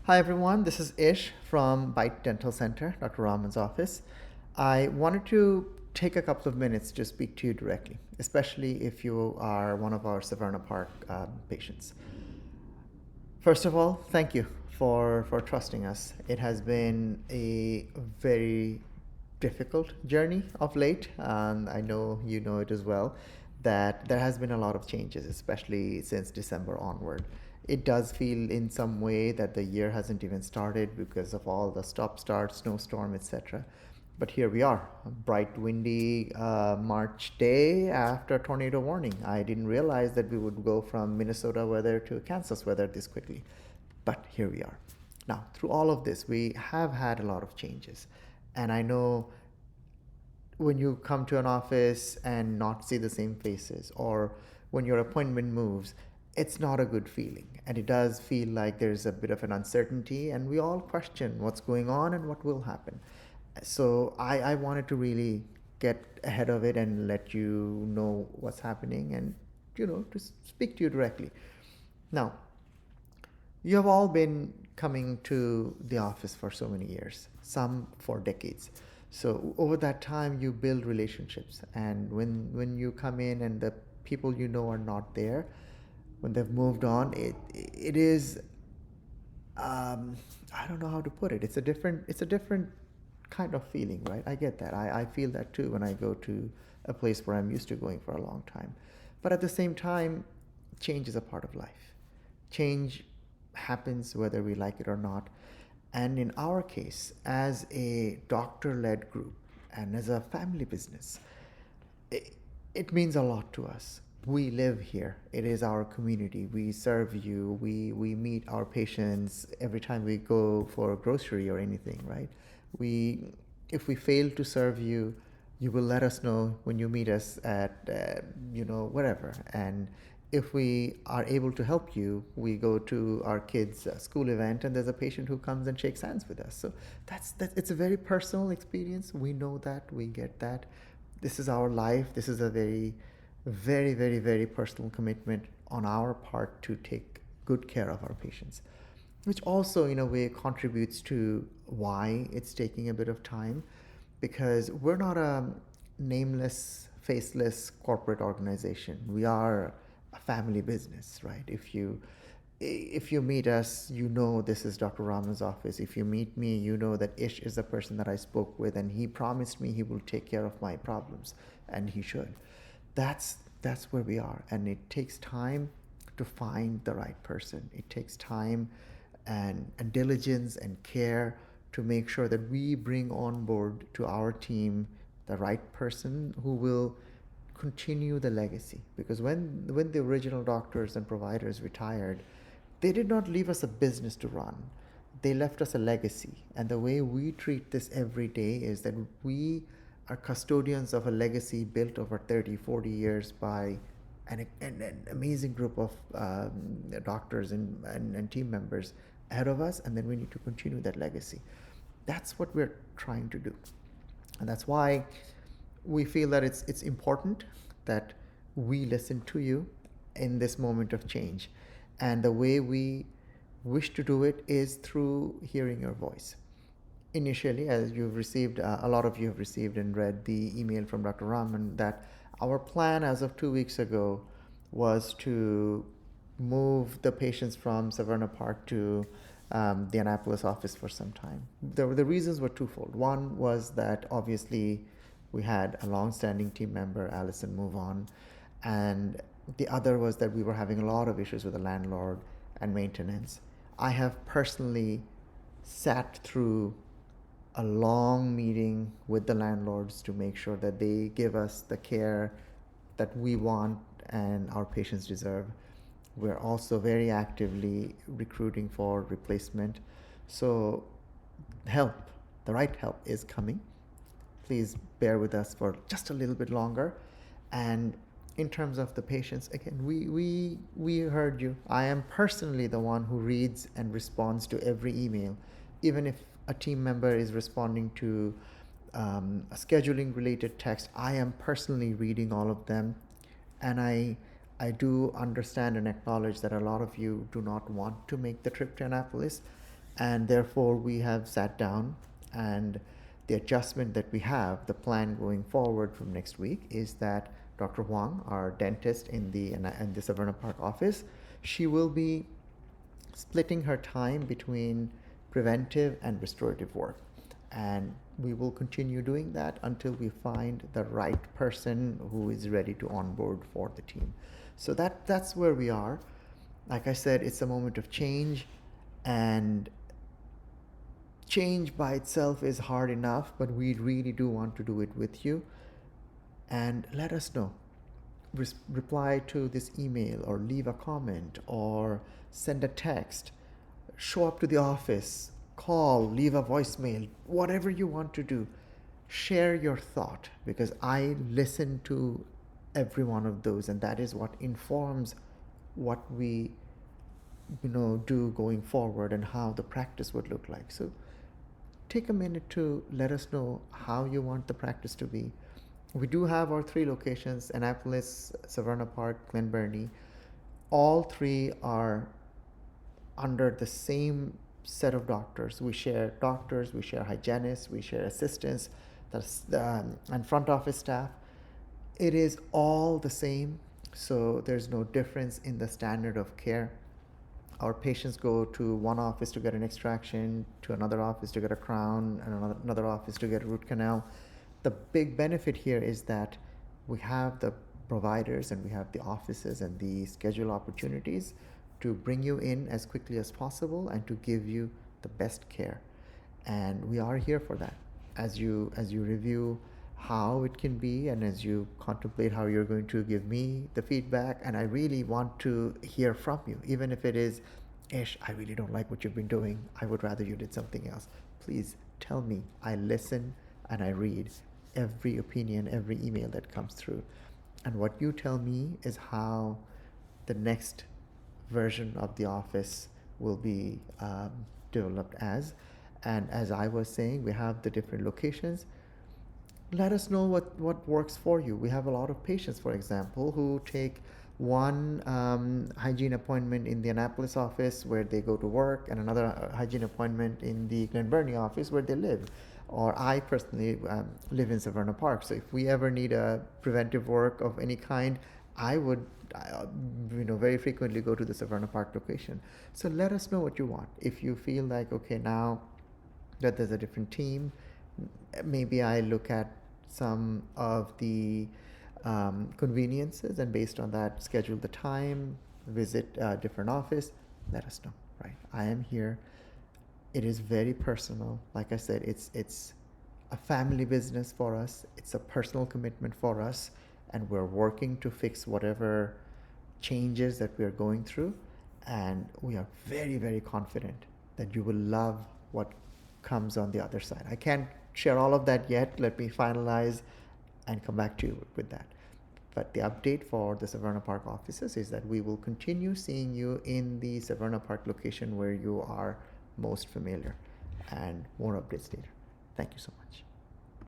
Hi everyone, this is Ish from Bite Dental Center, Dr. Rahman's office. I wanted to take a couple of minutes to speak to you directly, especially if you are one of our Severna Park patients. First of all, thank you for trusting us. It has been a very difficult journey of late, and I know you know it as well, that there has been a lot of changes, especially since December onward. It does feel in some way that the year hasn't even started because of all the stop start, snowstorm, etc. But here we are, a bright, windy March day after a tornado warning. I didn't realize that we would go from Minnesota weather to Kansas weather this quickly. But here we are. Now, through all of this, we have had a lot of changes. And I know when you come to an office and not see the same faces, or when your appointment moves, it's not a good feeling. And it does feel like there's a bit of an uncertainty, and we all question what's going on and what will happen. So I wanted to really get ahead of it and let you know what's happening and, to speak to you directly. Now, you have all been coming to the office for so many years, some for decades. So over that time, you build relationships, and when you come in and the people you know are not there, when they've moved on, it is I don't know how to put it. It's a different kind of feeling, right? I get that. I feel that too when I go to a place where I'm used to going for a long time. But at the same time, change is a part of life. Change happens whether we like it or not. And in our case, as a doctor led group and as a family business, it, it means a lot to us. We live here. It is our community. We serve you. We meet our patients every time we go for a grocery or anything, right? We, if we fail to serve you, you will let us know when you meet us at, wherever. And if we are able to help you, we go to our kids' school event, and there's a patient who comes and shakes hands with us. So that. It's a very personal experience. We know that. We get that. This is our life. This is a very, very, very, very personal commitment on our part to take good care of our patients, which also, in a way, contributes to why it's taking a bit of time, because we're not a nameless, faceless corporate organization. We are a family business, right? If you meet us, you know this is Dr. Rahman's office. If you meet me, you know that Ish is the person that I spoke with, and he promised me he will take care of my problems, and he should. That's where we are, and it takes time to find the right person. It takes time and diligence and care to make sure that we bring on board to our team the right person who will continue the legacy. Because when the original doctors and providers retired, they did not leave us a business to run. They left us a legacy. And the way we treat this every day is that we are custodians of a legacy built over 30, 40 years by an amazing group of doctors and team members ahead of us, and then we need to continue that legacy. That's what we're trying to do. And that's why we feel that it's important that we listen to you in this moment of change. And the way we wish to do it is through hearing your voice. Initially, as you've received, a lot of you have received and read the email from Dr. Rahman, that our plan as of 2 weeks ago was to move the patients from Severna Park to the Annapolis office for some time. The reasons were twofold. One was that obviously we had a long-standing team member, Allison, move on, and the other was that we were having a lot of issues with the landlord and maintenance. I have personally sat through a long meeting with the landlords to make sure that they give us the care that we want and our patients deserve. We're also very actively recruiting for replacement. So help, the right help is coming. Please bear with us for just a little bit longer. And in terms of the patients, again, we heard you. I am personally the one who reads and responds to every email, even if a team member is responding to a scheduling related text. I am personally reading all of them, and I do understand and acknowledge that a lot of you do not want to make the trip to Annapolis, And therefore, we have sat down, and the adjustment that we have, the plan going forward from next week, is that Dr. Hoang, our dentist in the Severna Park office, she will be splitting her time between preventive and restorative work. And we will continue doing that until we find the right person who is ready to onboard for the team. So that's where we are. Like I said, it's a moment of change, and change by itself is hard enough, but we really do want to do it with you. And let us know. Reply to this email, or leave a comment, or send a text, show up to the office, call, leave a voicemail, whatever you want to do. Share your thought, because I listen to every one of those, and that is what informs what we do going forward and how the practice would look like. So take a minute to let us know how you want the practice to be. We do have our 3 locations: Annapolis, Severna Park, Glen Burnie. All 3 are under the same set of doctors. We share doctors, we share hygienists, we share assistants, and front office staff. It is all the same, so there's no difference in the standard of care. Our patients go to one office to get an extraction, to another office to get a crown, and another office to get a root canal. The big benefit here is that we have the providers, and we have the offices and the schedule opportunities to bring you in as quickly as possible and to give you the best care. And we are here for that. As you review how it can be, and as you contemplate how you're going to give me the feedback, and I really want to hear from you, even if it is, Ish, I really don't like what you've been doing, I would rather you did something else. Please tell me. I listen and I read every opinion, every email that comes through. And what you tell me is how the next version of the office will be developed as. And as I was saying, we have the different locations. Let us know what works for you. We have a lot of patients, for example, who take one hygiene appointment in the Annapolis office where they go to work, and another hygiene appointment in the Glen Burnie office where they live. Or I personally live in Severna Park, so if we ever need a preventive work of any kind, I would very frequently go to the Severna Park location. So let us know what you want. If you feel like, okay, now that there's a different team, maybe I look at some of the conveniences, and based on that, schedule the time, visit a different office. Let us know, right? I am here. It is very personal. Like I said, it's a family business for us. It's a personal commitment for us, and we're working to fix whatever changes that we are going through. And we are very, very confident that you will love what comes on the other side. I can't share all of that yet. Let me finalize and come back to you with that. But the update for the Severna Park offices is that we will continue seeing you in the Severna Park location where you are most familiar, and more updates later. Thank you so much.